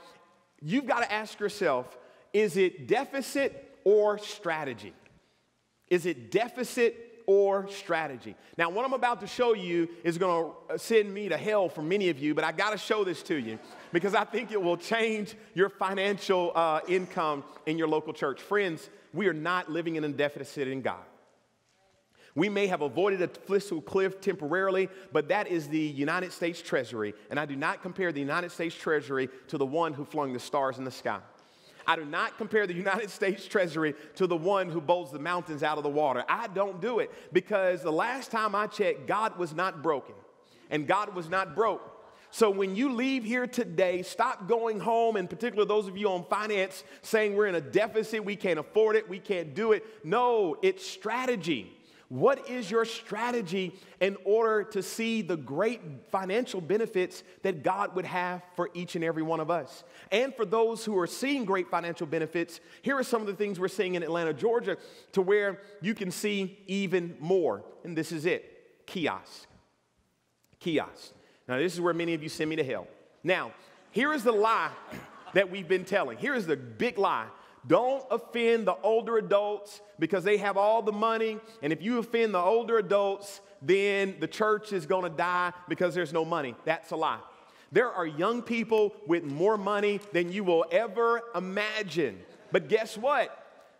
you've got to ask yourself, is it deficit or strategy? Is it deficit or strategy? Now, what I'm about to show you is going to send me to hell for many of you, but I got to show this to you because I think it will change your financial income in your local church. Friends, we are not living in a deficit in God. We may have avoided a fiscal cliff temporarily, but that is the United States Treasury. And I do not compare the United States Treasury to the one who flung the stars in the sky. I do not compare the United States Treasury to the one who bowls the mountains out of the water. I don't do it because the last time I checked, God was not broken and God was not broke. So when you leave here today, stop going home, in particular those of you on finance saying we're in a deficit, we can't afford it, we can't do it. No, it's strategy. What is your strategy in order to see the great financial benefits that God would have for each and every one of us? And for those who are seeing great financial benefits, here are some of the things we're seeing in Atlanta, Georgia, to where you can see even more. And this is it, kiosk. Kiosk. Now, this is where many of you send me to hell. Now, here is the lie that we've been telling. Here is the big lie. Don't offend the older adults because they have all the money. And if you offend the older adults, then the church is going to die because there's no money. That's a lie. There are young people with more money than you will ever imagine. But guess what?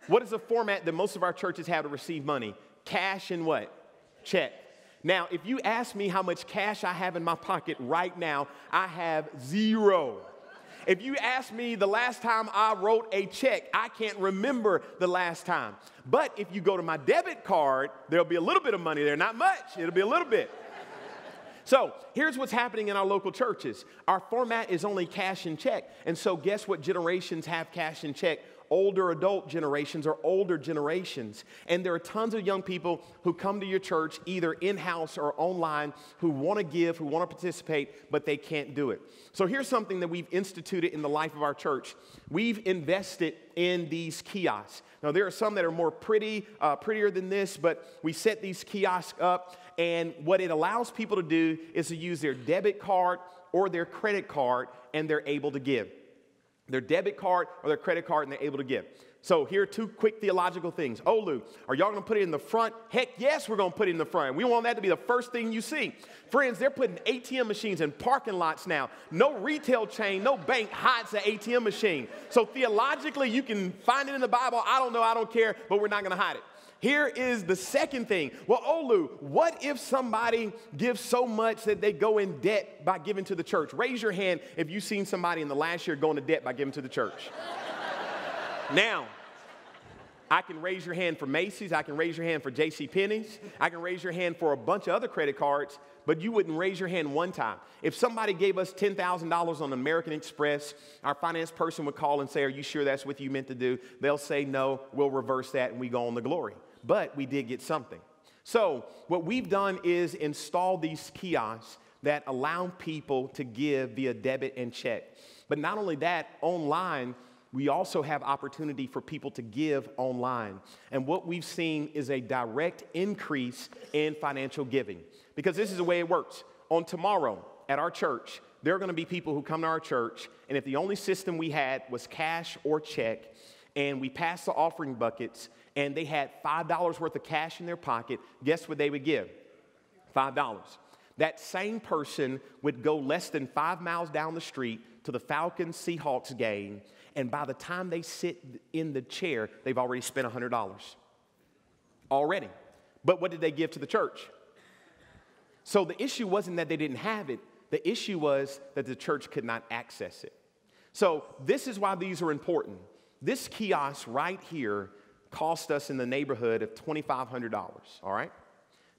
What is the format that most of our churches have to receive money? Cash and what? Check. Now, if you ask me how much cash I have in my pocket right now, I have zero. If you ask me the last time I wrote a check, I can't remember the last time. But if you go to my debit card, there'll be a little bit of money there. Not much. It'll be a little bit. So here's what's happening in our local churches. Our format is only cash and check. And so guess what generations have cash and check? Older adult generations or older generations. And there are tons of young people who come to your church either in-house or online who want to give, who want to participate, but they can't do it. So here's something that we've instituted in the life of our church. We've invested in these kiosks. Now there are some that are more prettier than this, but we set these kiosks up, and what it allows people to do is to use their debit card or their credit card, and they're able to give. Their debit card or their credit card, and they're able to give. So here are two quick theological things. Olu, are y'all going to put it in the front? Heck yes, we're going to put it in the front. We want that to be the first thing you see. Friends, they're putting ATM machines in parking lots now. No retail chain, no bank hides an ATM machine. So theologically, you can find it in the Bible. I don't know, I don't care, but we're not going to hide it. Here is the second thing. Well, Olu, what if somebody gives so much that they go in debt by giving to the church? Raise your hand if you've seen somebody in the last year go into debt by giving to the church. Now, I can raise your hand for Macy's. I can raise your hand for JCPenney's. I can raise your hand for a bunch of other credit cards, but you wouldn't raise your hand one time. If somebody gave us $10,000 on American Express, our finance person would call and say, are you sure that's what you meant to do? They'll say no, we'll reverse that, and we go on to glory. But we did get something. So what we've done is install these kiosks that allow people to give via debit and check. But not only that, online, we also have opportunity for people to give online. And what we've seen is a direct increase in financial giving. Because this is the way it works. On tomorrow at our church, there are going to be people who come to our church, and if the only system we had was cash or check, and we passed the offering buckets, and they had $5 worth of cash in their pocket, guess what they would give? $5. That same person would go less than 5 miles down the street to the Falcons-Seahawks game, and by the time they sit in the chair, they've already spent $100. Already. But what did they give to the church? So the issue wasn't that they didn't have it. The issue was that the church could not access it. So this is why these are important. This kiosk right here cost us in the neighborhood of $2,500, all right?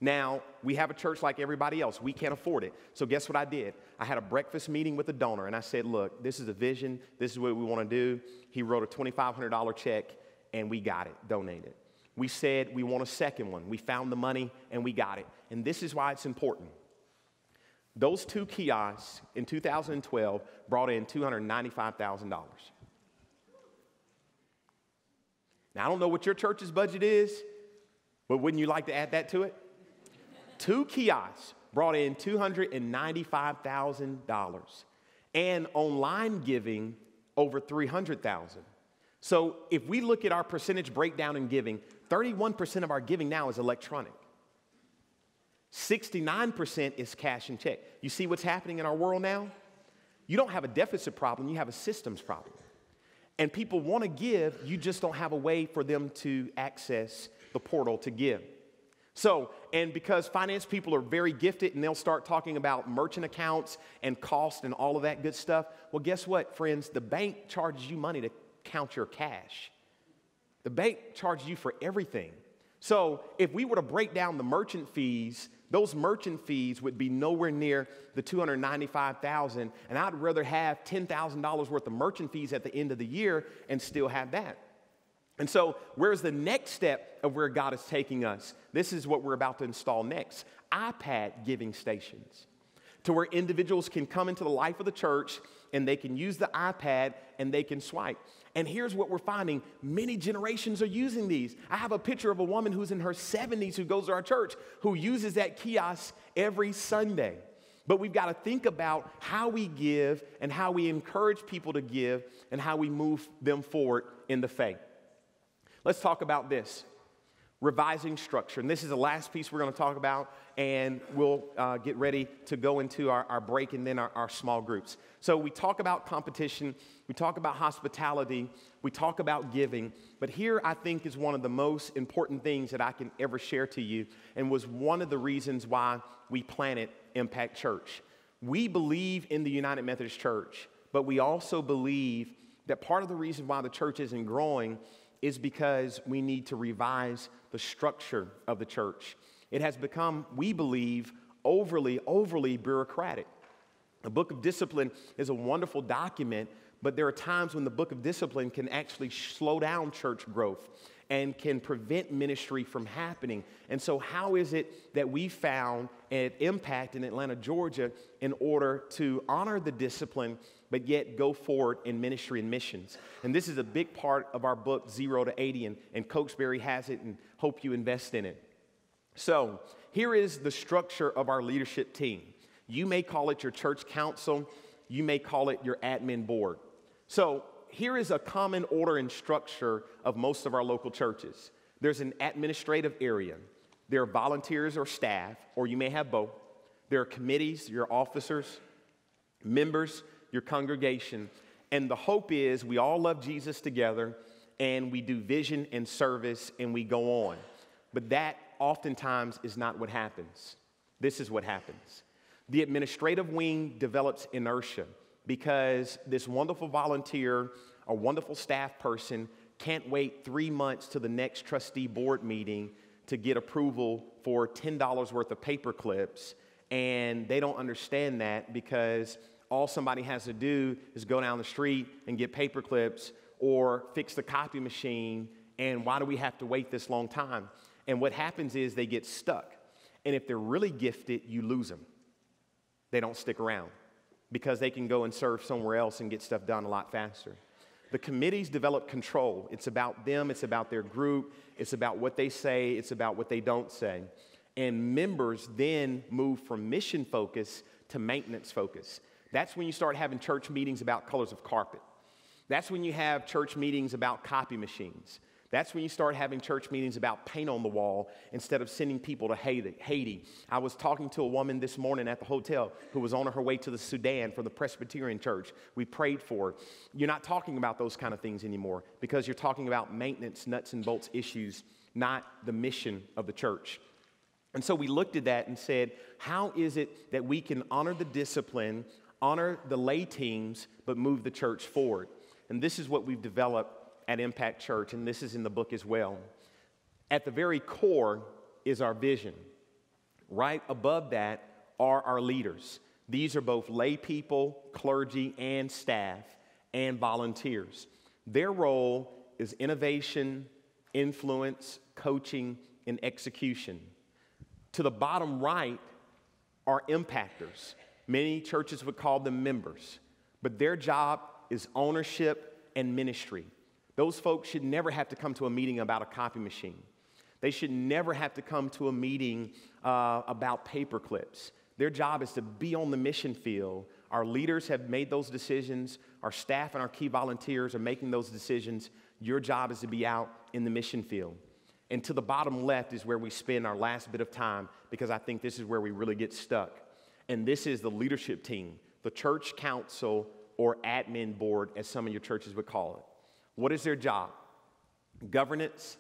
Now, we have a church like everybody else. We can't afford it. So guess what I did? I had a breakfast meeting with a donor, and I said, look, this is a vision. This is what we want to do. He wrote a $2,500 check, and we got it, donated. We said we want a second one. We found the money, and we got it. And this is why it's important. Those two kiosks in 2012 brought in $295,000. Now, I don't know what your church's budget is, but wouldn't you like to add that to it? 2 kiosks brought in $295,000, and online giving over $300,000. So if we look at our percentage breakdown in giving, 31% of our giving now is electronic. 69% is cash and check. You see what's happening in our world now? You don't have a deficit problem, you have a systems problem. And people want to give, you just don't have a way for them to access the portal to give. So, and because finance people are very gifted and they'll start talking about merchant accounts and cost and all of that good stuff, well, guess what, friends? The bank charges you money to count your cash. The bank charges you for everything. So if we were to break down the merchant fees, those merchant fees would be nowhere near the $295,000, and I'd rather have $10,000 worth of merchant fees at the end of the year and still have that. And so where's the next step of where God is taking us? This is what we're about to install next. iPad giving stations, to where individuals can come into the life of the church and they can use the iPad and they can swipe. And here's what we're finding. Many generations are using these. I have a picture of a woman who's in her 70s who goes to our church who uses that kiosk every Sunday. But we've got to think about how we give and how we encourage people to give and how we move them forward in the faith. Let's talk about this. Revising structure. And this is the last piece we're going to talk about, and we'll get ready to go into our break and then our small groups. So we talk about competition, we talk about hospitality, we talk about giving, but here I think is one of the most important things that I can ever share to you, and was one of the reasons why we planted Impact Church. We believe in the United Methodist Church, but we also believe that part of the reason why the church isn't growing is because we need to revise the structure of the church. It has become, we believe, overly bureaucratic. The Book of Discipline is a wonderful document, but there are times when the Book of Discipline can actually slow down church growth and can prevent ministry from happening. And so how is it that we found an Impact in Atlanta, Georgia, in order to honor the discipline, but yet go forward in ministry and missions? And this is a big part of our book, 0 to 80, and Cokesbury has it, and hope you invest in it. So here is the structure of our leadership team. You may call it your church council. You may call it your admin board. So here is a common order and structure of most of our local churches. There's an administrative area. There are volunteers or staff, or you may have both. There are committees, your officers, members, your congregation. And the hope is we all love Jesus together, and we do vision and service, and we go on. But that oftentimes is not what happens. This is what happens. The administrative wing develops inertia, because this wonderful volunteer or wonderful staff person can't wait 3 months to the next trustee board meeting to get approval for $10 worth of paper clips, and they don't understand that, because all somebody has to do is go down the street and get paper clips or fix the copy machine, and why do we have to wait this long time? And what happens is they get stuck, and if they're really gifted, you lose them. They don't stick around, because they can go and serve somewhere else and get stuff done a lot faster. The committees develop control. It's about them, it's about their group, it's about what they say, it's about what they don't say. And members then move from mission focus to maintenance focus. That's when you start having church meetings about colors of carpet. That's when you have church meetings about copy machines. That's when you start having church meetings about paint on the wall instead of sending people to Haiti. I was talking to a woman this morning at the hotel who was on her way to the Sudan for the Presbyterian church. We prayed for her. You're not talking about those kind of things anymore, because you're talking about maintenance, nuts and bolts issues, not the mission of the church. And so we looked at that and said, how is it that we can honor the discipline, honor the lay teams, but move the church forward? And this is what we've developed at Impact Church, and this is in the book as well. At the very core is our vision. Right above that are our leaders. These are both lay people, clergy, and staff, and volunteers. Their role is innovation, influence, coaching, and execution. To the bottom right are impactors. Many churches would call them members, but their job is ownership and ministry. Those folks should never have to come to a meeting about a copy machine. They should never have to come to a meeting about paper clips. Their job is to be on the mission field. Our leaders have made those decisions. Our staff and our key volunteers are making those decisions. Your job is to be out in the mission field. And to the bottom left is where we spend our last bit of time, because I think this is where we really get stuck. And this is the leadership team, the church council or admin board, as some of your churches would call it. What is their job? Governance,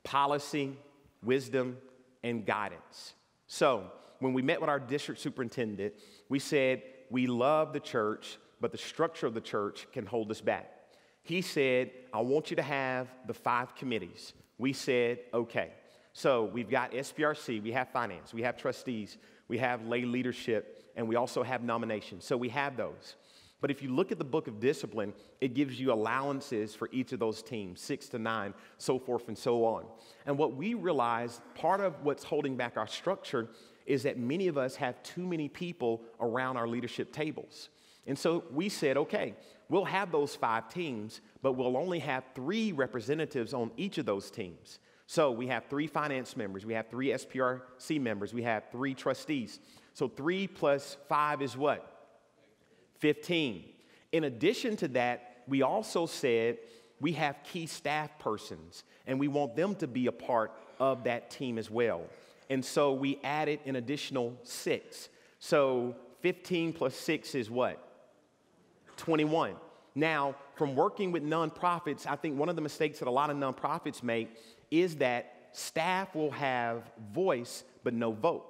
policy, wisdom, and guidance. So when we met with our district superintendent, we said, we love the church, but the structure of the church can hold us back. He said, I want you to have the 5 committees. We said, okay. So we've got SPRC, we have finance, we have trustees, we have lay leadership, and we also have nominations. So we have those. But if you look at the book of discipline, it gives you allowances for each of those teams, 6 to 9, so forth and so on. And what we realize, part of what's holding back our structure is that many of us have too many people around our leadership tables. And so we said, okay, we'll have those 5 teams, but we'll only have 3 representatives on each of those teams. So we have 3 finance members, we have 3 SPRC members, we have 3 trustees. So 3 plus 5 is what? 15. In addition to that, we also said we have key staff persons, and we want them to be a part of that team as well. And so we added an additional 6. So 15 plus 6 is what? 21. Now, from working with nonprofits, I think one of the mistakes that a lot of nonprofits make is that staff will have voice but no vote.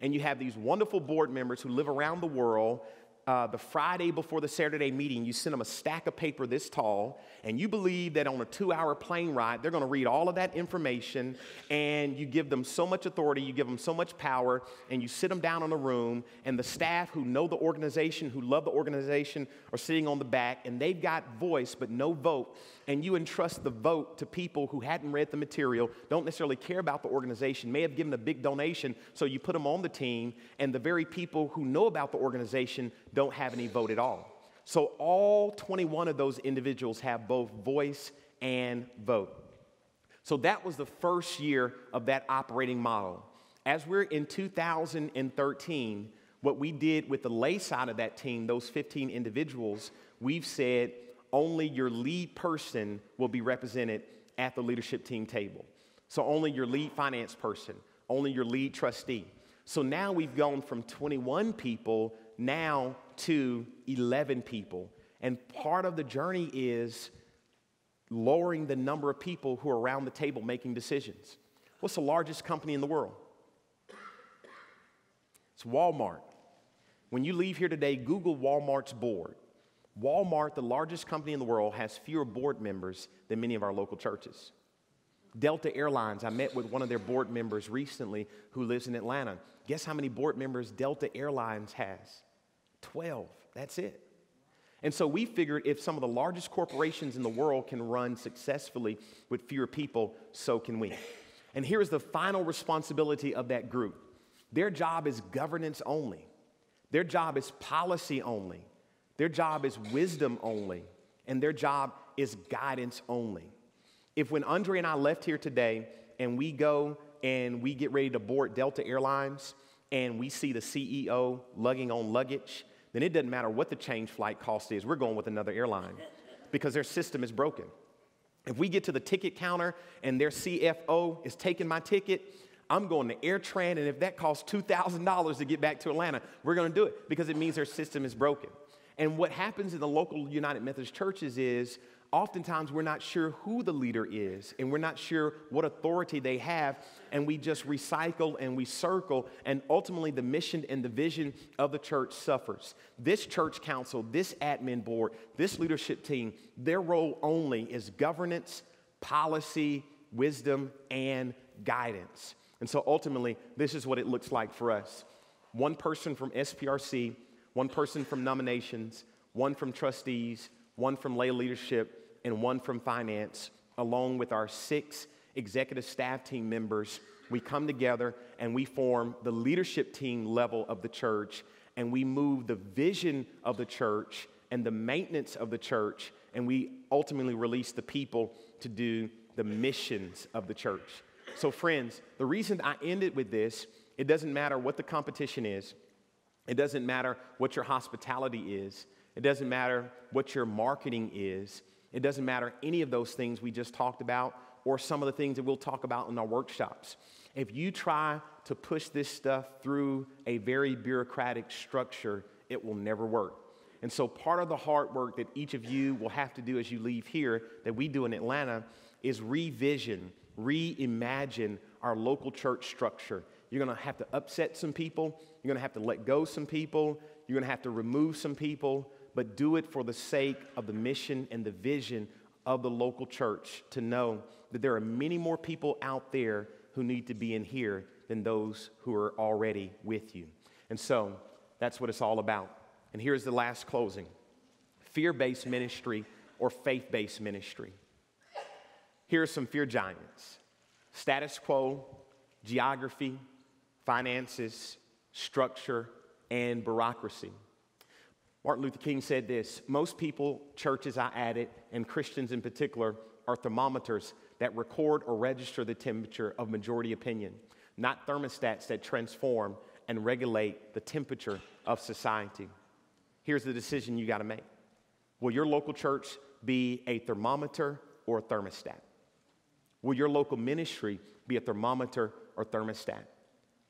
And you have these wonderful board members who live around the world. The Friday before the Saturday meeting, you send them a stack of paper this tall, and you believe that on a 2-hour plane ride, they're going to read all of that information, and you give them so much authority, you give them so much power, and you sit them down in a room, and the staff who know the organization, who love the organization, are sitting on the back, and they've got voice but no vote, and you entrust the vote to people who hadn't read the material, don't necessarily care about the organization, may have given a big donation, so you put them on the team, and the very people who know about the organization don't have any vote at all. So all 21 of those individuals have both voice and vote. So that was the first year of that operating model. As we're in 2013, what we did with the lay side of that team, those 15 individuals, we've said only your lead person will be represented at the leadership team table. So only your lead finance person, only your lead trustee. So now we've gone from 21 people now to 11 people. And part of the journey is lowering the number of people who are around the table making decisions. What's the largest company in the world? It's Walmart. When you leave here today, Google Walmart's board. Walmart, the largest company in the world, has fewer board members than many of our local churches. Delta Airlines, I met with one of their board members recently who lives in Atlanta. Guess how many board members Delta Airlines has? 12. That's it. And so we figured if some of the largest corporations in the world can run successfully with fewer people, so can we. And here's the final responsibility of that group. Their job is governance only. Their job is policy only. Their job is wisdom only. And their job is guidance only. If when Andre and I left here today and we go and we get ready to board Delta Airlines and we see the CEO lugging on luggage, then it doesn't matter what the change flight cost is. We're going with another airline because their system is broken. If we get to the ticket counter and their CFO is taking my ticket, I'm going to AirTran, and if that costs $2,000 to get back to Atlanta, we're going to do it because it means their system is broken. And what happens in the local United Methodist churches is oftentimes we're not sure who the leader is, and we're not sure what authority they have, and we just recycle and we circle, and ultimately the mission and the vision of the church suffers. This church council, this admin board, this leadership team, their role only is governance, policy, wisdom, and guidance. And so ultimately, this is what it looks like for us. One person from SPRC, one person from nominations, one from trustees, one from lay leadership, and one from finance, along with our 6 executive staff team members. We come together and we form the leadership team level of the church, and we move the vision of the church and the maintenance of the church, and we ultimately release the people to do the missions of the church. So friends, the reason I ended with this, it doesn't matter what the competition is. It doesn't matter what your hospitality is. It doesn't matter what your marketing is. It doesn't matter any of those things we just talked about or some of the things that we'll talk about in our workshops. If you try to push this stuff through a very bureaucratic structure, it will never work. And so part of the hard work that each of you will have to do as you leave here, that we do in Atlanta, is revision, reimagine our local church structure. You're going to have to upset some people. You're going to have to let go some people. You're going to have to remove some people, but do it for the sake of the mission and the vision of the local church, to know that there are many more people out there who need to be in here than those who are already with you. And so that's what it's all about. And here's the last closing. fear-based ministry, or faith-based ministry. Here are some fear giants: status quo, geography, finances, structure, and bureaucracy. Martin Luther King said this: most people, churches I added, and Christians in particular, are thermometers that record or register the temperature of majority opinion, not thermostats that transform and regulate the temperature of society. Here's the decision you got to make. Will your local church be a thermometer or a thermostat? Will your local ministry be a thermometer or thermostat?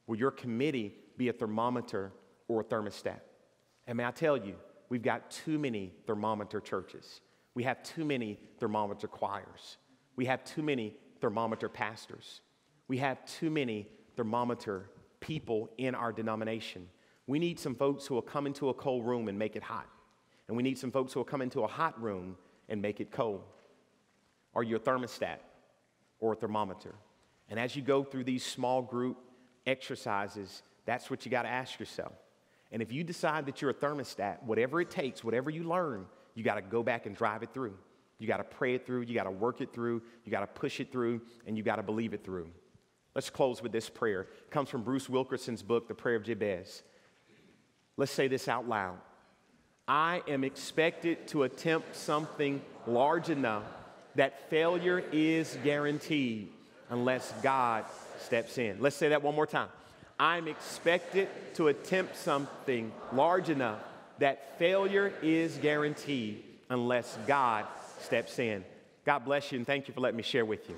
Will your committee be a thermometer or a thermostat? And may I tell you, we've got too many thermometer churches. We have too many thermometer choirs. We have too many thermometer pastors. We have too many thermometer people in our denomination. We need some folks who will come into a cold room and make it hot. And we need some folks who will come into a hot room and make it cold. Are you a thermostat or a thermometer? And as you go through these small group exercises, that's what you got to ask yourself. And if you decide that you're a thermostat, whatever it takes, whatever you learn, you got to go back and drive it through. You got to pray it through. You got to work it through. You got to push it through, and you got to believe it through. Let's close with this prayer. It comes from Bruce Wilkerson's book, The Prayer of Jabez. Let's say this out loud. I am expected to attempt something large enough that failure is guaranteed unless God steps in. Let's say that one more time. I'm expected to attempt something large enough that failure is guaranteed unless God steps in. God bless you, and thank you for letting me share with you.